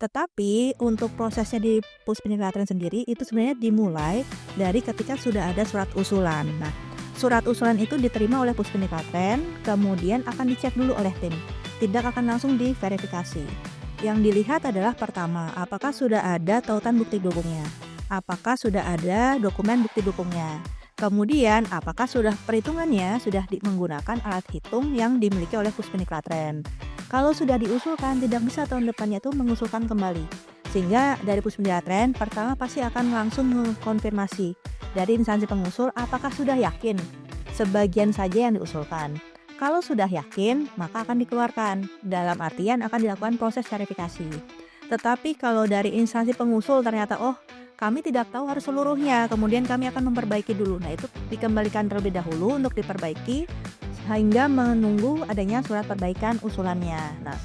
Tetapi untuk prosesnya di Puspiniklaten sendiri itu sebenarnya dimulai dari ketika sudah ada surat usulan. Nah, surat usulan itu diterima oleh Puspiniklaten, kemudian akan dicek dulu oleh tim. Tidak akan langsung diverifikasi. Yang dilihat adalah pertama, apakah sudah ada tautan bukti dukungnya? Apakah sudah ada dokumen bukti dukungnya? Kemudian, apakah perhitungannya sudah menggunakan alat hitung yang dimiliki oleh Puspiniklaten? Kalau sudah diusulkan, tidak bisa tahun depannya itu mengusulkan kembali. Sehingga dari Puspiniklaten pertama pasti akan langsung mengkonfirmasi dari instansi pengusul apakah sudah yakin sebagian saja yang diusulkan. Kalau sudah yakin, maka akan dikeluarkan. Dalam artian akan dilakukan proses verifikasi. Tetapi kalau dari instansi pengusul ternyata kami tidak tahu harus seluruhnya, kemudian kami akan memperbaiki dulu. Nah, itu dikembalikan terlebih dahulu untuk diperbaiki hingga menunggu adanya surat perbaikan usulannya. Nah,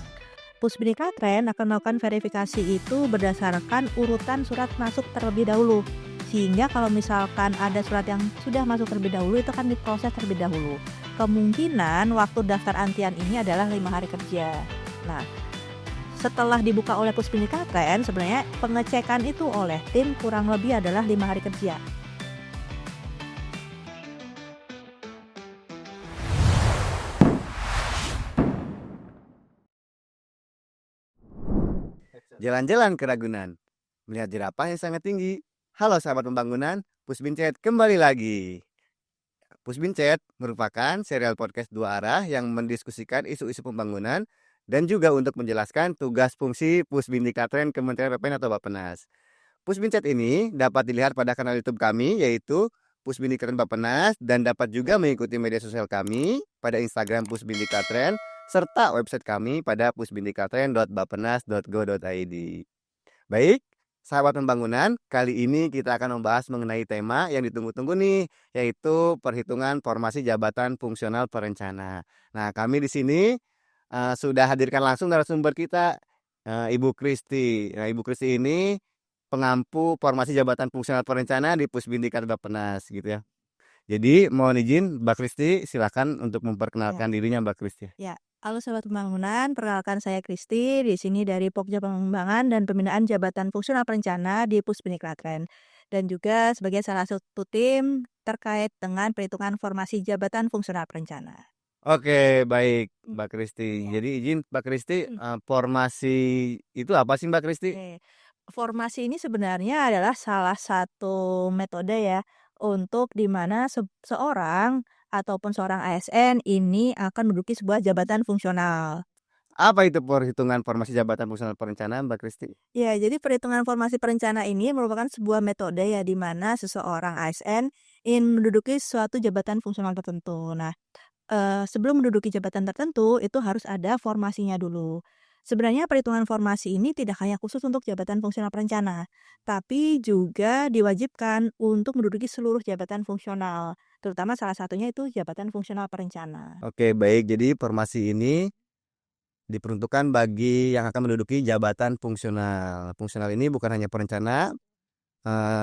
Puspiniklaten akan melakukan verifikasi itu berdasarkan urutan surat masuk terlebih dahulu. Sehingga kalau misalkan ada surat yang sudah masuk terlebih dahulu, itu akan diproses terlebih dahulu. Kemungkinan waktu daftar antrian ini adalah 5 hari kerja. Nah, setelah dibuka oleh Puspiniklaten, sebenarnya pengecekan itu oleh tim kurang lebih adalah 5 hari kerja. Jalan-jalan ke Ragunan, melihat jerapah yang sangat tinggi. Halo sahabat pembangunan, Pusbincet kembali lagi. Pusbincet merupakan serial podcast dua arah yang mendiskusikan isu-isu pembangunan dan juga untuk menjelaskan tugas fungsi Puspiniklaten Kementerian PPN atau Bappenas. Pusbincet ini dapat dilihat pada kanal YouTube kami yaitu Puspiniklaten Bappenas dan dapat juga mengikuti media sosial kami pada Instagram Puspiniklaten serta website kami pada puspiniklaten.bappenas.go.id. Baik, sahabat pembangunan, kali ini kita akan membahas mengenai tema yang ditunggu-tunggu nih, yaitu perhitungan formasi jabatan fungsional perencana. Nah, kami di sini sudah hadirkan langsung narasumber kita, Ibu Kristi. Nah, Ibu Kristi ini pengampu formasi jabatan fungsional perencana di Puspiniklaten Bappenas gitu ya. Jadi mohon izin Mbak Kristi, silakan untuk memperkenalkan dirinya Mbak Kristi. Ya, halo sahabat pembangunan, perkenalkan saya Kristi, di sini dari Pokja Pengembangan dan Pembinaan Jabatan Fungsional Perencana di Puspiniklaten. Dan juga sebagai salah satu tim terkait dengan perhitungan formasi jabatan fungsional perencana. Oke, baik Mbak Kristi. Jadi izin Mbak Kristi, formasi itu apa sih Mbak Kristi? Oke. Formasi ini sebenarnya adalah salah satu metode ya untuk di mana seorang ataupun seorang ASN ini akan menduduki sebuah jabatan fungsional. Apa itu perhitungan formasi jabatan fungsional perencana Mbak Kristi? Ya, jadi perhitungan formasi perencana ini merupakan sebuah metode ya di mana seseorang ASN ingin menduduki suatu jabatan fungsional tertentu. Nah, sebelum menduduki jabatan tertentu itu harus ada formasinya dulu. Sebenarnya perhitungan formasi ini tidak hanya khusus untuk jabatan fungsional perencana, tapi juga diwajibkan untuk menduduki seluruh jabatan fungsional, terutama salah satunya itu jabatan fungsional perencana. Oke, baik. Jadi formasi ini diperuntukkan bagi yang akan menduduki jabatan fungsional. Fungsional ini bukan hanya perencana,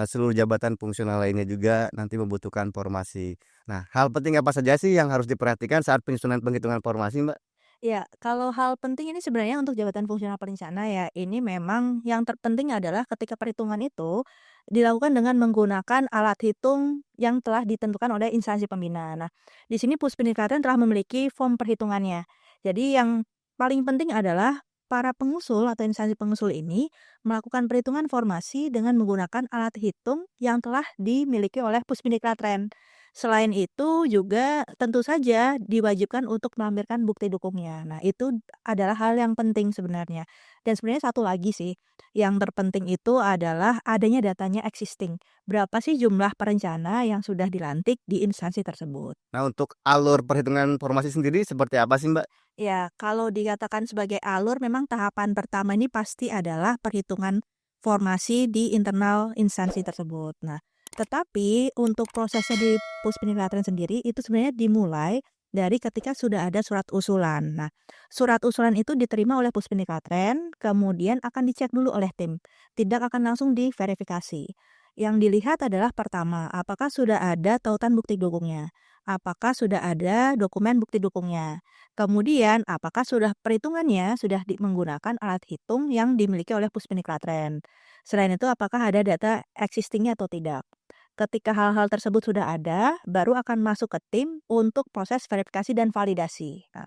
seluruh jabatan fungsional lainnya juga nanti membutuhkan formasi. Nah, hal penting apa saja sih yang harus diperhatikan saat penyusunan penghitungan formasi, Mbak? Ya, kalau hal penting ini sebenarnya untuk jabatan fungsional perencana ya, ini memang yang terpenting adalah ketika perhitungan itu dilakukan dengan menggunakan alat hitung yang telah ditentukan oleh instansi pembina. Nah, di sini Puspiniklaten telah memiliki form perhitungannya. Jadi yang paling penting adalah para pengusul atau instansi pengusul ini melakukan perhitungan formasi dengan menggunakan alat hitung yang telah dimiliki oleh Puspiniklaten. Selain itu juga tentu saja diwajibkan untuk melampirkan bukti dukungnya. Nah, itu adalah hal yang penting sebenarnya. Dan sebenarnya satu lagi sih, yang terpenting itu adalah adanya datanya existing. Berapa sih jumlah perencana yang sudah dilantik di instansi tersebut? Nah, untuk alur perhitungan formasi sendiri seperti apa sih, Mbak? Ya, kalau dikatakan sebagai alur, memang tahapan pertama ini pasti adalah perhitungan formasi di internal instansi tersebut. Nah, tetapi untuk prosesnya di Puspiniklaten sendiri itu sebenarnya dimulai dari ketika sudah ada surat usulan. Nah, surat usulan itu diterima oleh Puspiniklaten, kemudian akan dicek dulu oleh tim. Tidak akan langsung diverifikasi. Yang dilihat adalah pertama, apakah sudah ada tautan bukti dukungnya? apakah sudah ada dokumen bukti dukungnya. Kemudian, apakah perhitungannya sudah menggunakan alat hitung yang dimiliki oleh Puspendiklatren. Selain itu, apakah ada data existing-nya atau tidak. Ketika hal-hal tersebut sudah ada, baru akan masuk ke tim untuk proses verifikasi dan validasi. Nah,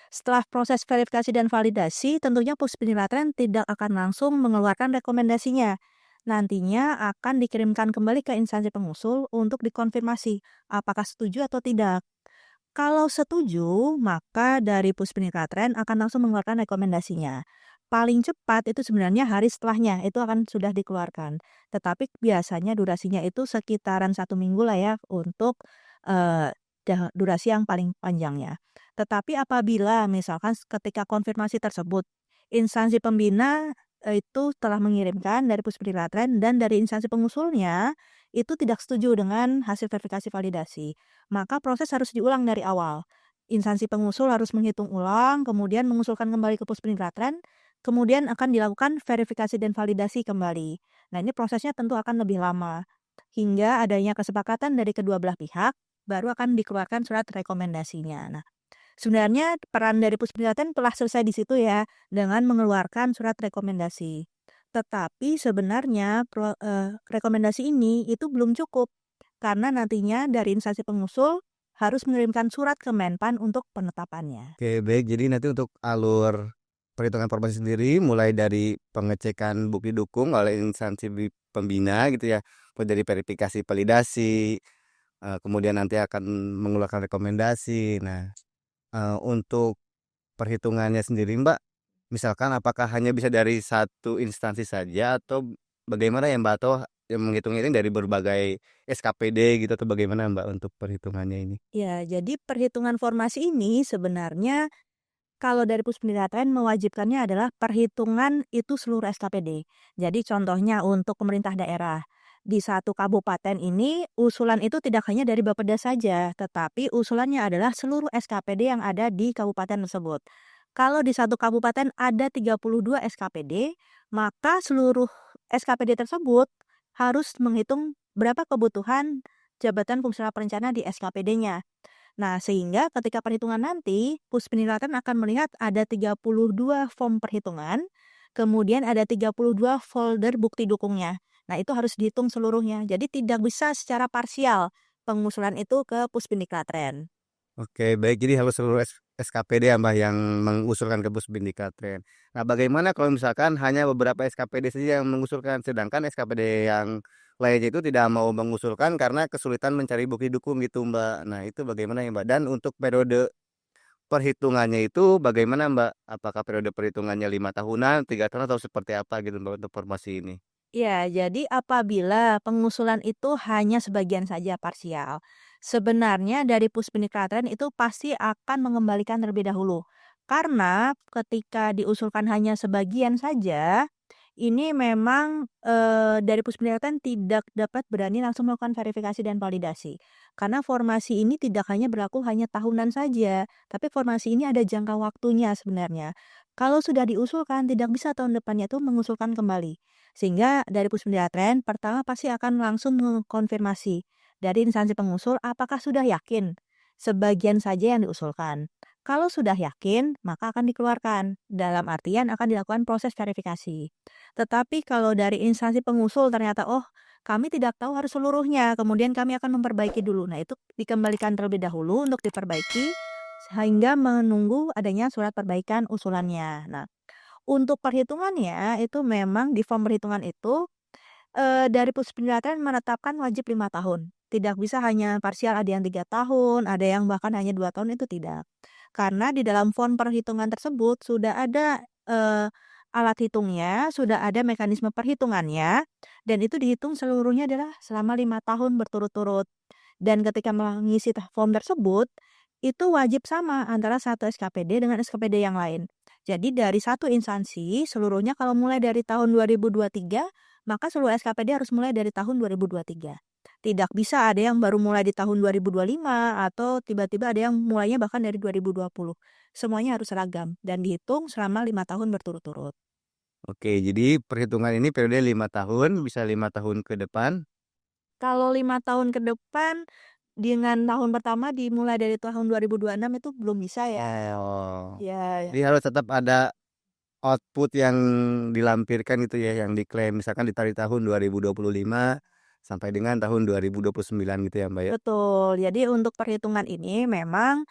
setelah proses verifikasi dan validasi, tentunya Puspendiklatren tidak akan langsung mengeluarkan rekomendasinya. Nantinya akan dikirimkan kembali ke instansi pengusul untuk dikonfirmasi apakah setuju atau tidak. Kalau setuju, maka dari Puspendiklatren akan langsung mengeluarkan rekomendasinya. Paling cepat itu sebenarnya hari setelahnya, itu akan sudah dikeluarkan. Tetapi biasanya durasinya itu sekitaran 1 minggu lah ya untuk eh, durasi yang paling panjangnya. Tetapi apabila misalkan ketika konfirmasi tersebut, instansi pembina itu telah mengirimkan dari Puspendiklatren dan dari instansi pengusulnya itu tidak setuju dengan hasil verifikasi validasi, maka proses harus diulang dari awal. Instansi pengusul harus menghitung ulang, kemudian mengusulkan kembali ke Puspendiklatren, kemudian akan dilakukan verifikasi dan validasi kembali. Nah, ini prosesnya tentu akan lebih lama. Hingga adanya kesepakatan dari kedua belah pihak, baru akan dikeluarkan surat rekomendasinya. Nah, sebenarnya peran dari Puspendiklatren telah selesai di situ ya, dengan mengeluarkan surat rekomendasi. Tetapi sebenarnya rekomendasi ini itu belum cukup, karena nantinya dari instansi pengusul harus mengirimkan surat ke Menpan untuk penetapannya. Oke, baik. Jadi nanti untuk alur perhitungan formasi sendiri mulai dari pengecekan bukti dukung oleh instansi pembina gitu ya, mulai dari verifikasi validasi, kemudian nanti akan mengeluarkan rekomendasi. Nah, untuk perhitungannya sendiri Mbak, misalkan apakah hanya bisa dari satu instansi saja atau bagaimana ya Mbak? Atau yang menghitungnya ini dari berbagai SKPD gitu atau bagaimana Mbak untuk perhitungannya ini? Ya, jadi perhitungan formasi ini sebenarnya kalau dari Puspendiklatren mewajibkannya adalah perhitungan itu seluruh SKPD. Jadi contohnya untuk pemerintah daerah. Di satu kabupaten ini usulan itu tidak hanya dari Bapeda saja, tetapi usulannya adalah seluruh SKPD yang ada di kabupaten tersebut. Kalau di satu kabupaten ada 32 SKPD, maka seluruh SKPD tersebut harus menghitung berapa kebutuhan jabatan fungsional perencana di SKPD-nya. Nah, sehingga ketika perhitungan nanti, Puspendiklatren akan melihat ada 32 form perhitungan, kemudian ada 32 folder bukti dukungnya. Nah, itu harus dihitung seluruhnya. Jadi tidak bisa secara parsial pengusulan itu ke Puspendiklatren. Oke, baik. Jadi harus seluruh SKPD ya Mbak yang mengusulkan ke Puspendiklatren. Nah, bagaimana kalau misalkan hanya beberapa SKPD saja yang mengusulkan, sedangkan SKPD yang lainnya itu tidak mau mengusulkan karena kesulitan mencari bukti dukung gitu Mbak. Nah, itu bagaimana ya Mbak? Dan untuk periode perhitungannya itu bagaimana Mbak? Apakah periode perhitungannya 5 tahunan, 3 tahun atau seperti apa gitu Mbak untuk formasi ini? Ya, jadi apabila pengusulan itu hanya sebagian saja parsial, sebenarnya dari Puspendiklatren itu pasti akan mengembalikan terlebih dahulu. Karena ketika diusulkan hanya sebagian saja, ini memang dari Puspendiklatren tidak dapat berani langsung melakukan verifikasi dan validasi. Karena formasi ini tidak hanya berlaku hanya tahunan saja, tapi formasi ini ada jangka waktunya sebenarnya. Kalau sudah diusulkan, tidak bisa tahun depannya itu mengusulkan kembali. Sehingga dari Puspendiklatren pertama pasti akan langsung mengkonfirmasi dari instansi pengusul apakah sudah yakin sebagian saja yang diusulkan. Kalau sudah yakin, maka akan dikeluarkan. Dalam artian akan dilakukan proses verifikasi. Tetapi kalau dari instansi pengusul ternyata, oh kami tidak tahu harus seluruhnya, kemudian kami akan memperbaiki dulu. Nah itu dikembalikan terlebih dahulu untuk diperbaiki, sehingga menunggu adanya surat perbaikan usulannya. Nah, untuk perhitungannya, itu memang di form perhitungan itu, dari Puspendiklatren menetapkan wajib 5 tahun. Tidak bisa hanya parsial, ada yang 3 tahun, ada yang bahkan hanya 2 tahun, itu tidak. Karena di dalam form perhitungan tersebut sudah ada, alat hitungnya, sudah ada mekanisme perhitungannya, dan itu dihitung seluruhnya adalah selama 5 tahun berturut-turut. Dan ketika mengisi form tersebut, itu wajib sama antara satu SKPD dengan SKPD yang lain. Jadi dari satu instansi seluruhnya kalau mulai dari tahun 2023, maka seluruh SKPD harus mulai dari tahun 2023. Tidak bisa ada yang baru mulai di tahun 2025 atau tiba-tiba ada yang mulainya bahkan dari 2020. Semuanya harus seragam dan dihitung selama 5 tahun berturut-turut. Oke, jadi perhitungan ini periode 5 tahun, bisa 5 tahun ke depan. Kalau 5 tahun ke depan dengan tahun pertama dimulai dari tahun 2026 itu belum bisa ya. Oh, Ya, jadi harus tetap ada output yang dilampirkan itu ya, yang diklaim misalkan dari tahun 2025 sampai dengan tahun 2029 gitu ya, Mbak, ya? betul. Jadi untuk perhitungan ini memang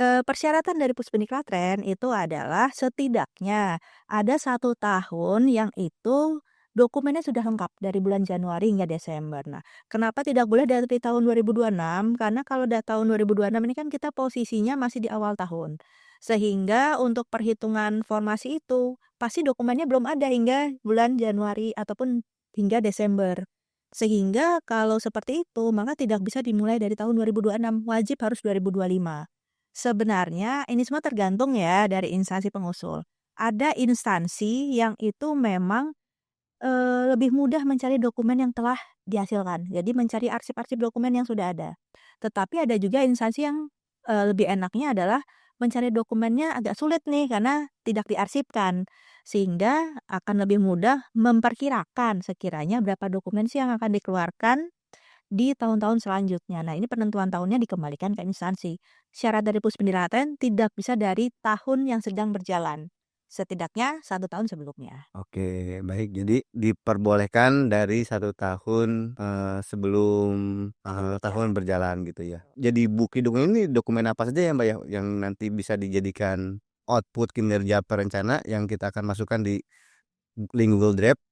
persyaratan dari Puspeniklatren itu adalah setidaknya ada 1 tahun yang itu dokumennya sudah lengkap dari bulan Januari hingga Desember. Nah, kenapa tidak boleh dari tahun 2026? Karena kalau dari tahun 2026 ini kan kita posisinya masih di awal tahun. Sehingga untuk perhitungan formasi itu pasti dokumennya belum ada hingga bulan Januari ataupun hingga Desember. Sehingga kalau seperti itu maka tidak bisa dimulai dari tahun 2026, wajib harus 2025. Sebenarnya ini semua tergantung ya dari instansi pengusul. Ada instansi yang itu memang, lebih mudah mencari dokumen yang telah dihasilkan. Jadi mencari arsip-arsip dokumen yang sudah ada. Tetapi ada juga instansi yang, lebih enaknya adalah mencari dokumennya agak sulit nih karena tidak diarsipkan. Sehingga akan lebih mudah memperkirakan sekiranya berapa dokumen sih yang akan dikeluarkan di tahun-tahun selanjutnya. Nah, ini penentuan tahunnya dikembalikan ke instansi. Syarat dari Puspendidikan tidak bisa dari tahun yang sedang berjalan. Setidaknya 1 tahun sebelumnya. Oke, baik. Jadi diperbolehkan dari 1 tahun, sebelum, tahun berjalan gitu ya. Jadi bukti dokumen ini dokumen apa saja ya, Mbak, ya, yang nanti bisa dijadikan output kinerja perencana yang kita akan masukkan di link Google Drive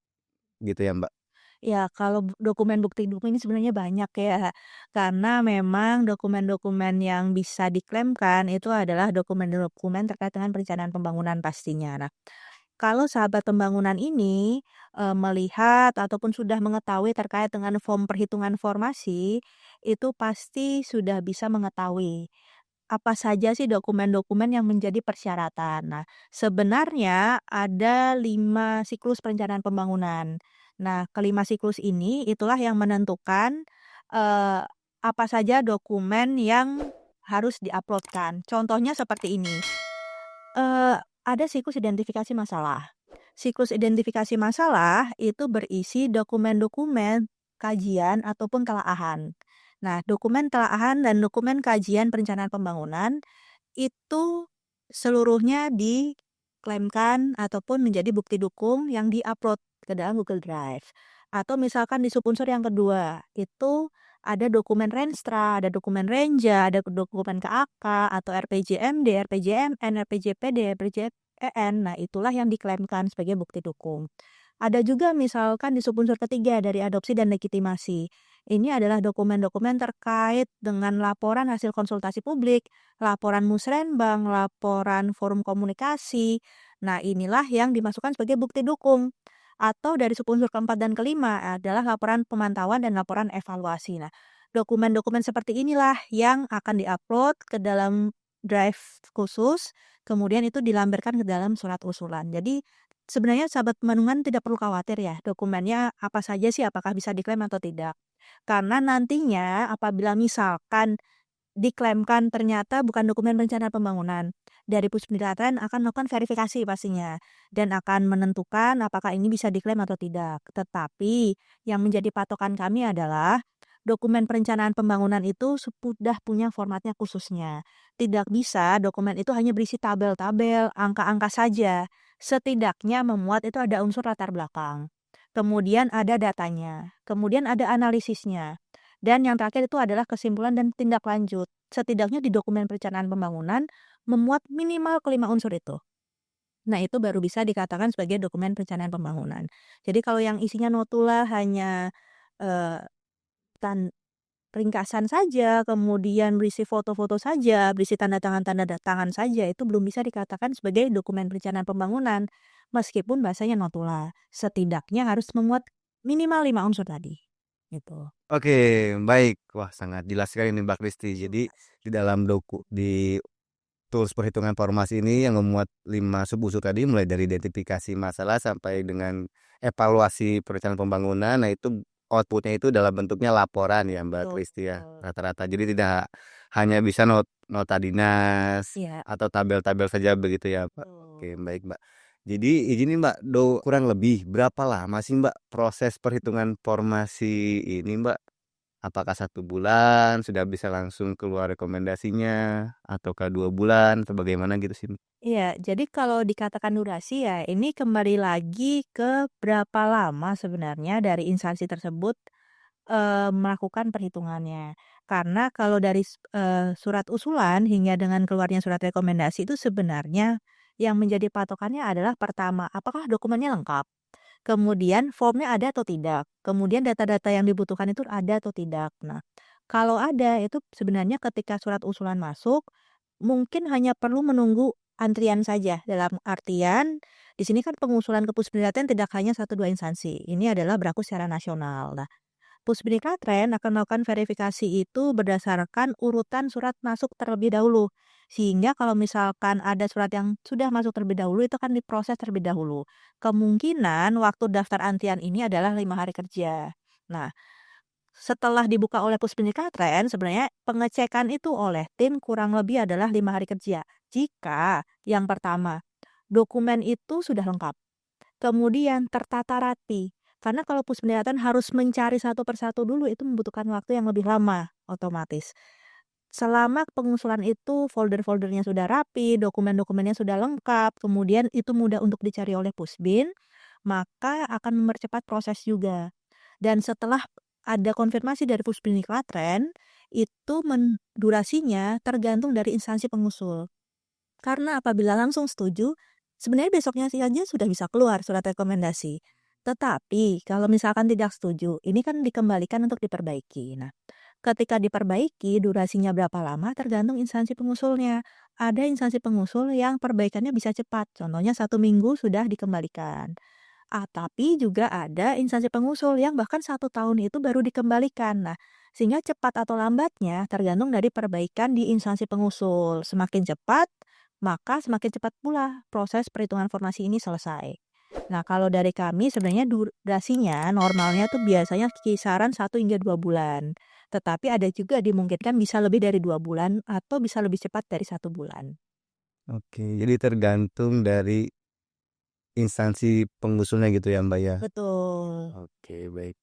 gitu ya, Mbak? Ya, kalau dokumen bukti dokumen ini sebenarnya banyak ya. Karena memang dokumen-dokumen yang bisa diklaimkan itu adalah dokumen-dokumen terkait dengan perencanaan pembangunan pastinya. Nah, kalau sahabat pembangunan ini, melihat ataupun sudah mengetahui terkait dengan form perhitungan formasi, itu pasti sudah bisa mengetahui apa saja sih dokumen-dokumen yang menjadi persyaratan. Nah, sebenarnya ada 5 siklus perencanaan pembangunan. Nah, kelima siklus ini itulah yang menentukan, eee, apa saja dokumen yang harus diuploadkan. Contohnya seperti ini. Ada siklus identifikasi masalah. Siklus identifikasi masalah itu berisi dokumen-dokumen kajian ataupun telaahan. Nah, dokumen telaahan dan dokumen kajian perencanaan pembangunan itu seluruhnya diklaimkan ataupun menjadi bukti dukung yang diupload ke dalam Google Drive. Atau misalkan di subunsur yang kedua, itu ada dokumen Renstra, ada dokumen Renja, ada dokumen KAK atau RPJMD, RPJMN, RPJPD, RPJEN. Nah, itulah yang diklaimkan sebagai bukti dukung. Ada juga misalkan di subunsur ketiga dari adopsi dan legitimasi. Ini adalah dokumen-dokumen terkait dengan laporan hasil konsultasi publik, laporan musrenbang, laporan forum komunikasi. Nah, inilah yang dimasukkan sebagai bukti dukung. Atau dari subunsur keempat dan kelima adalah laporan pemantauan dan laporan evaluasi. Nah, dokumen-dokumen seperti inilah yang akan diupload ke dalam drive khusus, kemudian itu dilampirkan ke dalam surat usulan. Jadi sebenarnya sahabat pemandungan tidak perlu khawatir ya, dokumennya apa saja sih, apakah bisa diklaim atau tidak. Karena nantinya apabila misalkan diklaimkan ternyata bukan dokumen rencana pembangunan, dari Puspendidikan akan melakukan verifikasi pastinya dan akan menentukan apakah ini bisa diklaim atau tidak. Tetapi yang menjadi patokan kami adalah dokumen perencanaan pembangunan itu sudah punya formatnya khususnya. Tidak bisa dokumen itu hanya berisi tabel-tabel, angka-angka saja. Setidaknya memuat itu ada unsur latar belakang. Kemudian ada datanya, kemudian ada analisisnya. Dan yang terakhir itu adalah kesimpulan dan tindak lanjut. Setidaknya di dokumen perencanaan pembangunan memuat minimal kelima unsur itu. Nah, itu baru bisa dikatakan sebagai dokumen perencanaan pembangunan. Jadi kalau yang isinya notula hanya eh, tan ringkasan saja, kemudian berisi foto-foto saja, berisi tanda tangan saja, itu belum bisa dikatakan sebagai dokumen perencanaan pembangunan. Meskipun bahasanya notula, setidaknya harus memuat minimal 5 unsur tadi. Gitu. Oke, baik. Wah, sangat jelas sekali nih, Mbak Kristi. Jadi di dalam di tools perhitungan formasi ini yang memuat 5 subunsur tadi, mulai dari identifikasi masalah sampai dengan evaluasi perencanaan pembangunan. Nah, itu outputnya itu dalam bentuknya laporan ya, Mbak Betul. Kristi ya, rata-rata. Jadi tidak hanya bisa nota dinas Iya, atau tabel-tabel saja begitu ya, Mbak. Oke, betul. baik, Mbak. Jadi izin nih, Mbak, kurang lebih berapa lama sih, Mbak, proses perhitungan formasi ini, Mbak? Apakah 1 bulan sudah bisa langsung keluar rekomendasinya, ataukah 2 bulan, atau bagaimana gitu sih? Iya, jadi kalau dikatakan durasi ya ini kembali lagi ke berapa lama sebenarnya dari instansi tersebut, melakukan perhitungannya. Karena kalau dari surat usulan hingga dengan keluarnya surat rekomendasi itu sebenarnya yang menjadi patokannya adalah pertama, apakah dokumennya lengkap? Kemudian formnya ada atau tidak? Kemudian data-data yang dibutuhkan itu ada atau tidak? Nah, kalau ada itu sebenarnya ketika surat usulan masuk, mungkin hanya perlu menunggu antrian saja. Dalam artian, di sini kan pengusulan ke Puspendidikan tidak hanya satu 2 instansi, ini adalah berlaku secara nasional. Nah, Pusbidikatren akan melakukan verifikasi itu berdasarkan urutan surat masuk terlebih dahulu. Sehingga kalau misalkan ada surat yang sudah masuk terlebih dahulu, itu akan diproses terlebih dahulu. Kemungkinan waktu daftar antrian ini adalah 5 hari kerja. Nah, setelah dibuka oleh Pusbidikatren, sebenarnya pengecekan itu oleh tim kurang lebih adalah 5 hari kerja. Jika yang pertama, dokumen itu sudah lengkap. Kemudian tertata rapi, karena kalau Puspendidikan harus mencari satu persatu dulu itu membutuhkan waktu yang lebih lama, otomatis. Selama pengusulan itu folder-foldernya sudah rapi, dokumen-dokumennya sudah lengkap, kemudian itu mudah untuk dicari oleh Pusbin, maka akan mempercepat proses juga. Dan setelah ada konfirmasi dari Pusbidiklatren, itu durasinya tergantung dari instansi pengusul. Karena apabila langsung setuju, sebenarnya besoknya saja sudah bisa keluar surat rekomendasi. Tetapi kalau misalkan tidak setuju, ini kan dikembalikan untuk diperbaiki. Nah, ketika diperbaiki, durasinya berapa lama tergantung instansi pengusulnya. Ada instansi pengusul yang perbaikannya bisa cepat, contohnya 1 minggu sudah dikembalikan. Tapi juga ada instansi pengusul yang bahkan 1 tahun itu baru dikembalikan. Nah, sehingga cepat atau lambatnya tergantung dari perbaikan di instansi pengusul. Semakin cepat, maka semakin cepat pula proses perhitungan formasi ini selesai. Nah, kalau dari kami sebenarnya durasinya normalnya tuh biasanya kisaran 1 hingga 2 bulan. Tetapi ada juga dimungkinkan bisa lebih dari 2 bulan atau bisa lebih cepat dari 1 bulan. Oke, jadi tergantung dari instansi pengusulnya gitu ya, Mbak, ya? Betul. Oke, baik.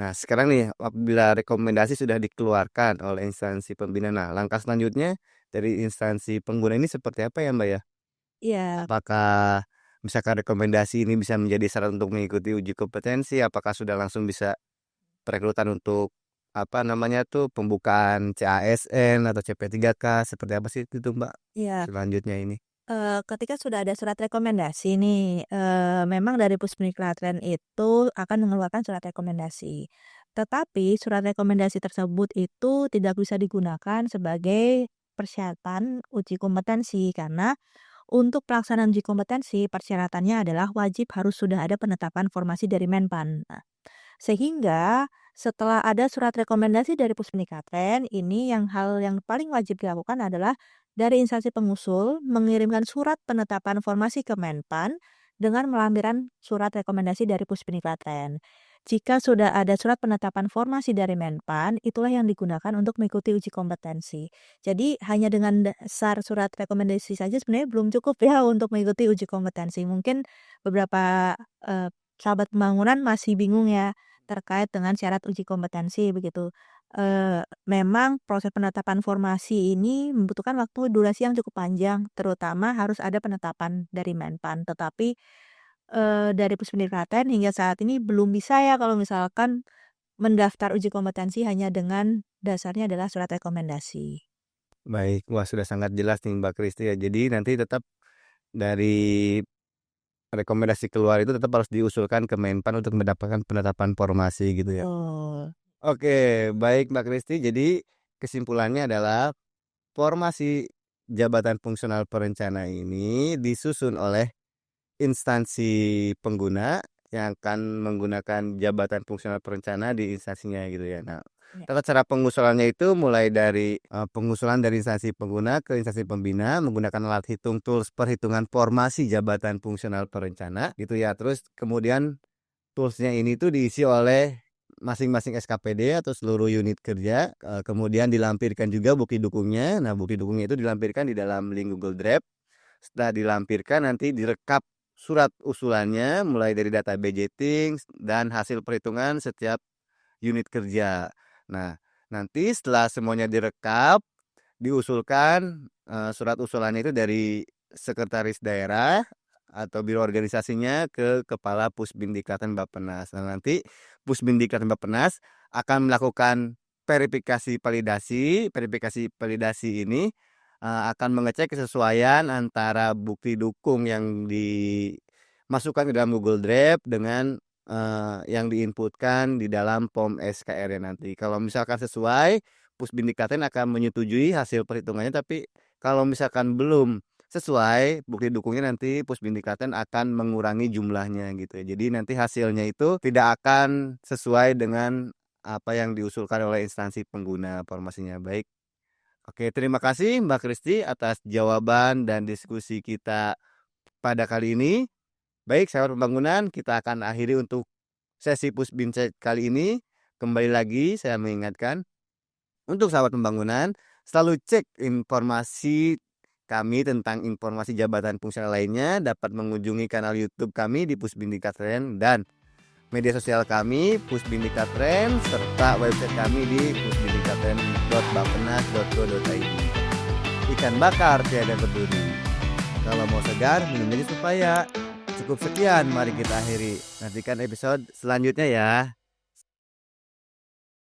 Nah, sekarang nih apabila rekomendasi sudah dikeluarkan oleh instansi pembina, nah langkah selanjutnya dari instansi pengguna ini seperti apa ya, Mbak, ya? Iya, Apakah misalkan rekomendasi ini bisa menjadi syarat untuk mengikuti uji kompetensi? Apakah sudah langsung bisa perekrutan untuk apa namanya tuh pembukaan CASN atau CP3K seperti apa sih itu, Mbak, iya. selanjutnya ini? Ketika sudah ada surat rekomendasi nih, memang dari Pusdiklatren itu akan mengeluarkan surat rekomendasi. Tetapi surat rekomendasi tersebut itu tidak bisa digunakan sebagai persyaratan uji kompetensi, karena untuk pelaksanaan uji kompetensi persyaratannya adalah wajib harus sudah ada penetapan formasi dari Menpan. Nah, sehingga setelah ada surat rekomendasi dari Pusdiklatren, ini hal yang paling wajib dilakukan adalah dari instansi pengusul mengirimkan surat penetapan formasi ke Menpan dengan melampirkan surat rekomendasi dari Pusdiklatren. Jika sudah ada surat penetapan formasi dari Menpan, itulah yang digunakan untuk mengikuti uji kompetensi. Jadi hanya dengan dasar surat rekomendasi saja sebenarnya belum cukup ya untuk mengikuti uji kompetensi. Mungkin beberapa sahabat pembangunan masih bingung ya terkait dengan syarat uji kompetensi begitu. Memang proses penetapan formasi ini membutuhkan waktu durasi yang cukup panjang, terutama harus ada penetapan dari Menpan. Tetapi, dari Puspendidikan hingga saat ini belum bisa ya kalau misalkan mendaftar uji kompetensi hanya dengan dasarnya adalah surat rekomendasi. Baik, wah sudah sangat jelas nih Mbak Kristi ya. Jadi nanti tetap dari rekomendasi keluar itu tetap harus diusulkan ke Menpan untuk mendapatkan penetapan formasi gitu ya. Betul. Oke, baik Mbak Kristi. Jadi kesimpulannya adalah formasi jabatan fungsional perencana ini disusun oleh instansi pengguna yang akan menggunakan jabatan fungsional perencana di instansinya gitu ya. Nah, Ya. tata cara pengusulannya itu mulai dari pengusulan dari instansi pengguna ke instansi pembina menggunakan alat hitung tools perhitungan formasi jabatan fungsional perencana gitu ya. Terus kemudian toolsnya ini tuh diisi oleh masing-masing SKPD atau seluruh unit kerja, kemudian dilampirkan juga bukti dukungnya. Nah, bukti dukungnya itu dilampirkan di dalam link Google Drive. Setelah dilampirkan nanti direkap surat usulannya mulai dari data budgeting dan hasil perhitungan setiap unit kerja. Nah, nanti setelah semuanya direkap, diusulkan surat usulannya itu dari sekretaris daerah atau biro organisasinya ke kepala Pusbindikatan Bappenas. Nah, nanti Pusbindikatan Bappenas akan melakukan verifikasi validasi. Verifikasi validasi ini akan mengecek kesesuaian antara bukti dukung yang dimasukkan ke dalam Google Drive dengan yang diinputkan di dalam form SKR-nya nanti. Kalau misalkan sesuai, Pusbindikatan akan menyetujui hasil perhitungannya, tapi kalau misalkan belum sesuai bukti dukungnya, nanti Pusbindikatan akan mengurangi jumlahnya gitu. Jadi nanti hasilnya itu tidak akan sesuai dengan apa yang diusulkan oleh instansi pengguna formasinya. Baik. Oke, terima kasih Mbak Kristi atas jawaban dan diskusi kita pada kali ini. Baik, sahabat pembangunan, kita akan akhiri untuk sesi Pusbincet kali ini. Kembali lagi saya mengingatkan, untuk sahabat pembangunan, selalu cek informasi kami tentang informasi jabatan fungsional lainnya dapat mengunjungi kanal YouTube kami di Pusbindikatren dan media sosial kami Pusbindikatren serta website kami di pusbindikatren.bappenas.go.id. Ikan bakar tiada berduri. Kalau mau segar, minum aja supaya. Cukup sekian, mari kita akhiri. Nantikan episode selanjutnya ya.